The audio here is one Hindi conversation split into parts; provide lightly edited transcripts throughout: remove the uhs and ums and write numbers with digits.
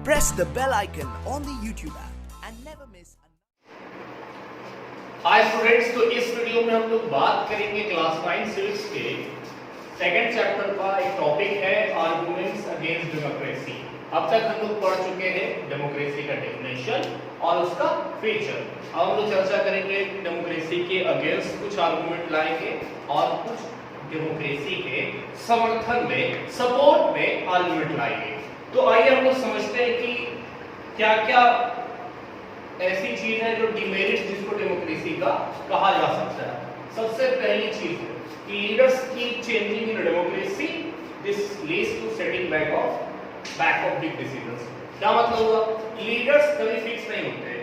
Press the bell icon on the YouTube app and never miss. Hi students, तो इस वीडियो में हम लोग बात करेंगे क्लास 9 सिविक्स के सेकंड चैप्टर का एक टॉपिक है आर्गुमेंट्स अगेंस्ट डेमोक्रेसी। अब तक हम लोग पढ़ चुके हैं डेमोक्रेसी का डेफिनेशन और उसका फीचर। अब हम लोग चर्चा करेंगे डेमोक्रेसी के अगेंस्ट कुछ आर्गुमेंट लाएंगे और कुछ डेमोक्रेसी के समर्थन में, सपोर्ट में आर्गुमेंट लाएंगे। तो आइए हम लोग समझते हैं कि क्या क्या ऐसी चीज है जो डिमेरिट जिसको डेमोक्रेसी का कहा जा सकता है। सबसे पहली चीज है कि leaders keep changing in democracy, this leads to setting back of big decisions. क्या मतलब हुआ? लीडर्स कभी फिक्स नहीं होते।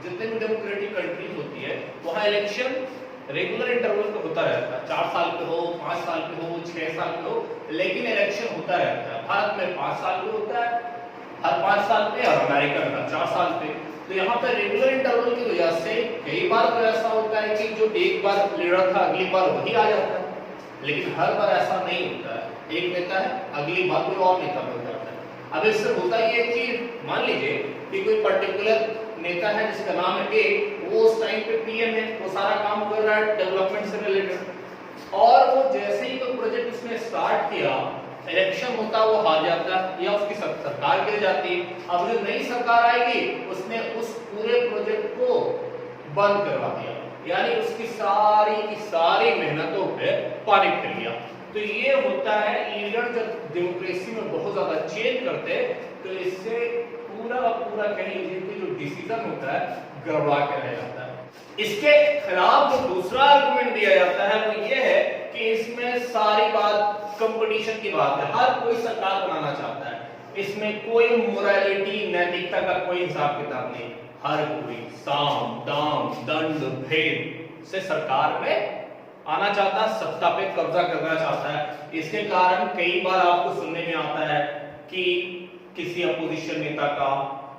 जितने भी डेमोक्रेटिक कंट्रीज होती है वहां इलेक्शन रेगुलर इंटरवल पे होता रहता है। 4 साल पे हो, 5 साल पे हो, 6 साल पे हो, लेकिन इलेक्शन होता रहता है। भारत में 5 साल पे होता है, हर 5 साल पे, और अमेरिका में 4 साल पे। तो यहाँ पे रेगुलर इंटरवल की वजह से कई बार तो ऐसा होता है कि जो एक बार लीडर था अगली बार वही आ जाता है, लेकिन हर बार ऐसा नहीं होता है। एक नेता है, अगली बार कोई और नेता बन जाता है। अब इससे होता ही है कि मान लीजिए कि कोई पर्टिकुलर नेता है जिसका नाम है ए, वो उस टाइम पे पीएम है, वो सारा काम कर रहा है डेवलपमेंट से रिलेटेड, और वो जैसे ही कोई प्रोजेक्ट उसने स्टार्ट किया, इलेक्शन होता वो हार जाता है या उसकी सरकार गिर जाती है। अब जो नई सरकार आएगी उसने उस पूरे प्रोजेक्ट को बंद करवा दिया, यानी उसकी सारी की सारी मेहनतों पे पानी फिर दिया। तो ये होता है, लीडर जब डेमोक्रेसी में बहुत ज्यादा चेंज करते हैं तो इससे पूरा पूरा कह लीजिए कि जो डिसीजन होता है गड़बड़ा के रह जाता है। इसके खिलाफ जो दूसरा आर्गुमेंट दिया जाता है वो ये है कि इसमें सारी बात कंपटीशन की बात है। हर कोई सरकार बनाना चाहता है, इसमें कोई मोरालिटी, नैतिकता का कोई हिसाब किताब नहीं। हर कोई साम दाम दंड भेद से सरकार में आना चाहता है, सत्ता पे कब्जा करना चाहता है। इसके कारण कई बार आपको सुनने में आता है कि किसी अपोजिशन नेता का,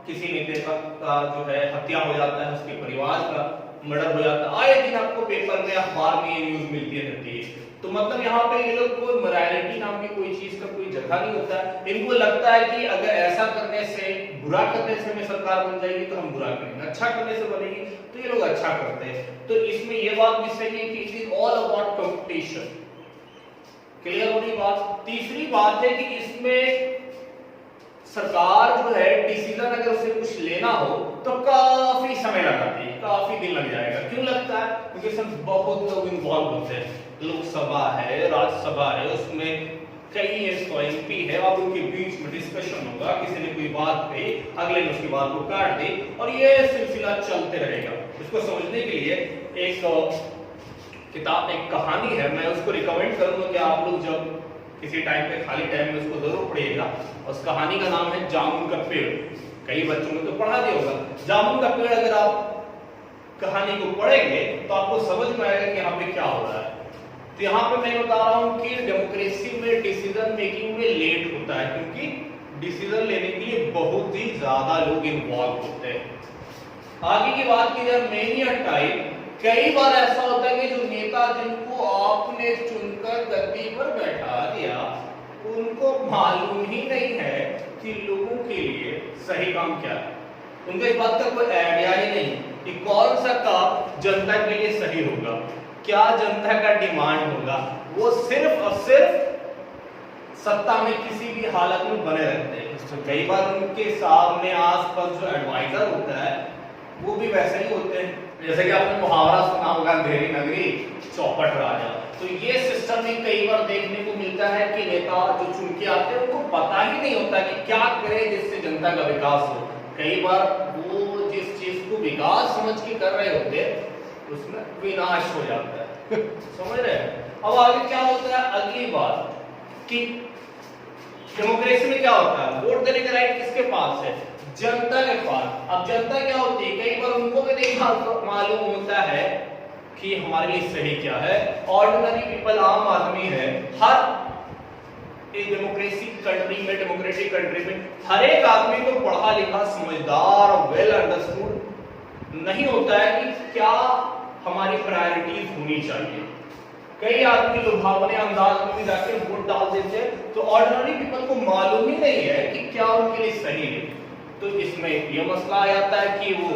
किसी नेता का जो है हत्या हो जाता है, उसके परिवार का मर्डर हो जाता है। आए दिन आपको पेपर में, अखबार में ये न्यूज मिलती रहती है। तो मतलब यहाँ पे ये लोग कोई मोरालिटी नाम की कोई चीज का कोई जगह नहीं होता है। इनको लगता है कि अगर ऐसा करने से, बुरा करने से हमें सरकार बन जाएगी तो हम बुरा करेंगे, अच्छा करने से बनेगी तो ये लोग अच्छा करते हैं। तो इसमें ये बात भी सही है कि it is all about competition. Clear होगी बात? तीसरी बात है कि इसमें सरकार जो है डिसीजन अगर उसे कुछ लेना हो तो काफी समय लगाती है, काफी दिन लग जाएगा। क्यों लगता है? क्योंकि इसमें बहुत लोग इन्वॉल्व होते हैं। लोकसभा है, राज्यसभा है, उसमें कई एमपी है, और उनके बीच में डिस्कशन होगा, किसी ने कोई बात कही, अगले ने उसकी बात को काट दी, और ये सिलसिला चलते रहेगा। इसको समझने के लिए एक किताब, एक कहानी है, मैं उसको रिकमेंड करूंगा कि आप लोग जब किसी टाइम पे खाली टाइम में उसको जरूर पढ़िएगा। उस कहानी का नाम है जामुन का पेड़। कई बच्चों ने तो पढ़ा दिया होगा जामुन का पेड़। अगर आप कहानी को पढ़ेंगे तो आपको समझ में आएगा कि यहाँ पे क्या हो रहा है। तो यहाँ पे मैं बता रहा हूँ कि डेमोक्रेसी में डिसीजन मेकिंग में लेट होता है, क्योंकि डिसीजन लेने के लिए बहुत ही ज्यादा लोग इन्वॉल्व होते हैं। आगे की बात की जाए मेनिया टाइप, कई बार ऐसा होता है कि जो नेता जिनको आपने चुनकर गद्दी पर बैठा दिया, उनको मालूम ही नहीं है कि लोगों के लिए सही काम क्या है। उनको इस बात का कोई आइडिया ही नहीं कि कौन सा काम जनता के लिए सही होगा, क्या जनता का डिमांड होगा। वो सिर्फ और सिर्फ सत्ता में किसी भी हालत में बने रहते हैं। तो कई बार उनके सामने आसपास जो एडवाइजर होता है वो भी वैसे ही होते हैं। जैसे कि आपने मुहावरा सुना होगा, अंधेरी नगरी चौपट राजा। तो ये सिस्टम में कई बार देखने को मिलता है कि नेता जो चुन के आते हैं उनको पता ही नहीं होता कि क्या करें जिससे जनता का विकास हो। कई बार वो जिस चीज को विकास समझ के कर रहे होते हैं उसमें विनाश हो जाता है। समझ रहे हैं? अब आगे क्या होता है? अगली बात कि डेमोक्रेसी में क्या होता है, वोट देने का राइट किसके पास है? जनता के पास। अब जनता क्या होती है, कई बार उनको भी नहीं मालूम होता है कि हमारे लिए सही क्या है। ऑर्डिनरी पीपल, आम आदमी है, हर एक डेमोक्रेटिक कंट्री में हर एक आदमी को पढ़ा लिखा, समझदार, वेल अंडरस्टूड नहीं होता है कि क्या हमारी प्रायोरिटीज होनी चाहिए। कई आदमी लुभावने अंदाज में भी जाके वोट डाल देते हैं, तो ऑर्डिनरी पीपल को मालूम ही नहीं है कि क्या उनके लिए सही है। तो इसमें ये मसला आ जाता है कि वो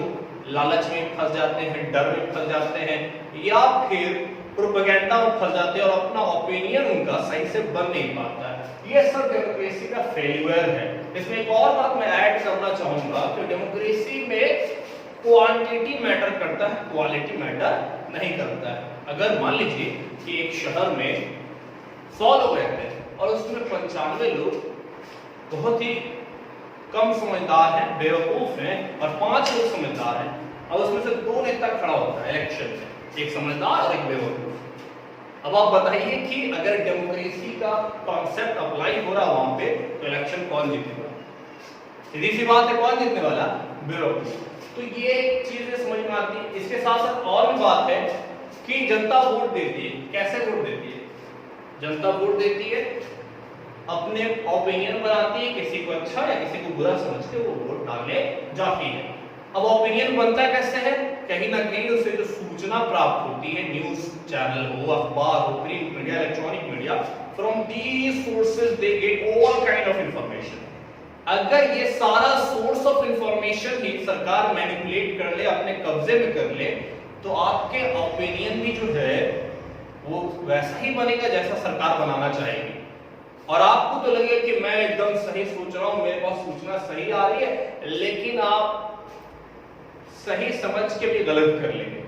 लालच में फंस जाते हैं, डर में फंस जाते हैं, या फिर प्रोपेगेंडा में फंस जाते हैं और अपना ओपिनियन उनका सही से बन नहीं पाता है। ये सब डेमोक्रेसी का फेल्यूर है। इसमें एक और बात मैं ऐड करना चाहूंगा कि डेमोक्रेसी में क्वांटिटी मैटर करता है, क्वालिटी मैटर नहीं करता है। अगर मान लीजिए कि एक शहर में 100 लोग रहते हैं और उसमें 95 लोग बहुत ही कम समझदार हैं, बेवकूफ हैं, और 5 लोग समझदार हैं, और उसमें से 2 नेता खड़ा होता है इलेक्शन में, एक समझदार और एक बेवकूफ। अब आप बताइए कि अगर डेमोक्रेसी का कॉन्सेप्ट अप्लाई हो रहा वहां पे तो इलेक्शन कौन जीतेगा? सीधी सी बात है, कौन जीतने वाला? बेवकूफ। तो ये चीजें समझ में आती है। इसके साथ साथ और भी बात है कि जनता वोट देती है। कैसे वोट देती है? जनता वोट देती है, अपने ओपिनियन बनाती है, किसी को अच्छा या किसी को बुरा समझ के वो वोट डालने जाती है। अब ओपिनियन बनता कैसे है? कहीं ना कहीं उससे जो सूचना प्राप्त होती है, न्यूज चैनल हो, अखबार हो, print media, electronic media, from these sources they get all kind of information. अगर ये सारा सोर्स ऑफ इंफॉर्मेशन ही सरकार मैनिपुलेट कर ले, अपने कब्जे में कर ले, तो आपके ओपिनियन भी जो है वो वैसा ही बनेगा जैसा सरकार बनाना चाहेगी। और आपको तो लगेगा कि मैं एकदम सही सोच रहा हूं, मेरे पास सूचना सही आ रही है, लेकिन आप सही समझ के भी गलत कर लेंगे,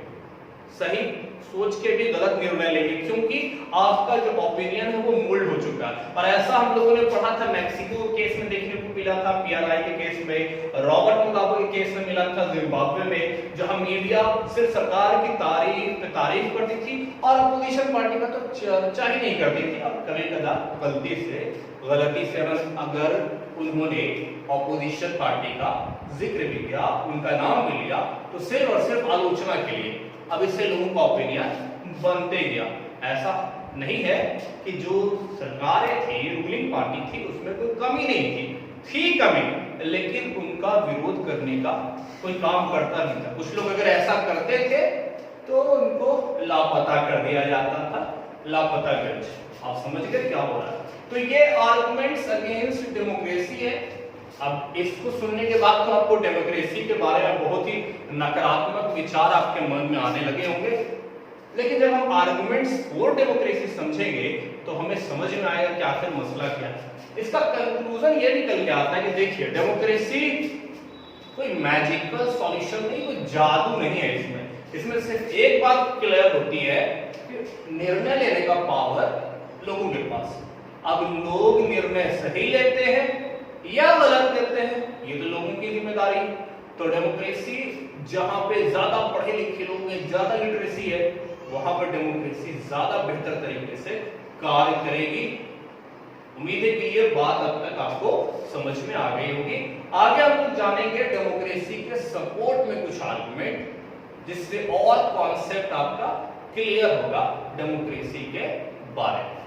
सही सोच के भी गलत निर्णय लेंगे, क्योंकि आपका जो ओपिनियन है वो मोल्ड हो चुका है। और ऐसा हम लोगों ने पढ़ा था, मैक्सिको केस में देखने को मिला था, पीआरआई के केस में, रॉबर्ट मुगाबे के केस में मिला था, जिम्बाब्वे में, जहां मीडिया सिर्फ सरकार की तारीफ करती थी और अपोजिशन पार्टी का तो चर्चा ही नहीं करती थी। अब कभी कदा गलती से अगर उन्होंने ऑपोजिशन पार्टी का जिक्र भी किया, उनका नाम भी लिया, तो सिर्फ और सिर्फ आलोचना के लिए। अब इससे लोगों का ओपिनियन बनते गया। ऐसा नहीं है कि जो सरकारें थी, रूलिंग पार्टी थी, उसमें कोई कमी नहीं थी कमी, लेकिन उनका विरोध करने का कोई काम करता नहीं था। कुछ लोग अगर ऐसा करते थे तो उनको लापता कर दिया जाता था, लापता गंज। आप समझ गए क्या हो रहा है? तो ये आर्गुमेंट्स अगेंस्ट डेमोक्रेसी है। अब इसको सुनने के बाद तो आपको डेमोक्रेसी के बारे में बहुत ही नकारात्मक विचार आपके मन में आने लगे होंगे, लेकिन जब हम आर्गुमेंट्स फॉर डेमोक्रेसी समझेंगे तो हमें समझ में आएगा कि आखिर मसला क्या है। इसका कंक्लूजन ये निकल के आता है कि देखिए, डेमोक्रेसी कोई मैजिकल सॉल्यूशन नहीं, कोई जादू नहीं है। इसमें सिर्फ एक बात क्लियर होती है कि निर्णय लेने का पावर लोगों के पास। अब लोग निर्णय सही लेते हैं या गलत लेते हैं, ये तो लोगों की जिम्मेदारी है। तो डेमोक्रेसी जहां पे ज्यादा पढ़े लिखे लोग हैं, ज्यादा लिटरेसी है, वहां पर डेमोक्रेसी ज्यादा बेहतर तरीके से कार्य करेगी। उम्मीद है कि ये बात अब तक आपको समझ में आ गई होगी। आगे हम लोग जानेंगे डेमोक्रेसी के सपोर्ट में कुछ आर्गुमेंट, जिससे और कॉन्सेप्ट आपका क्लियर होगा डेमोक्रेसी के बारे में।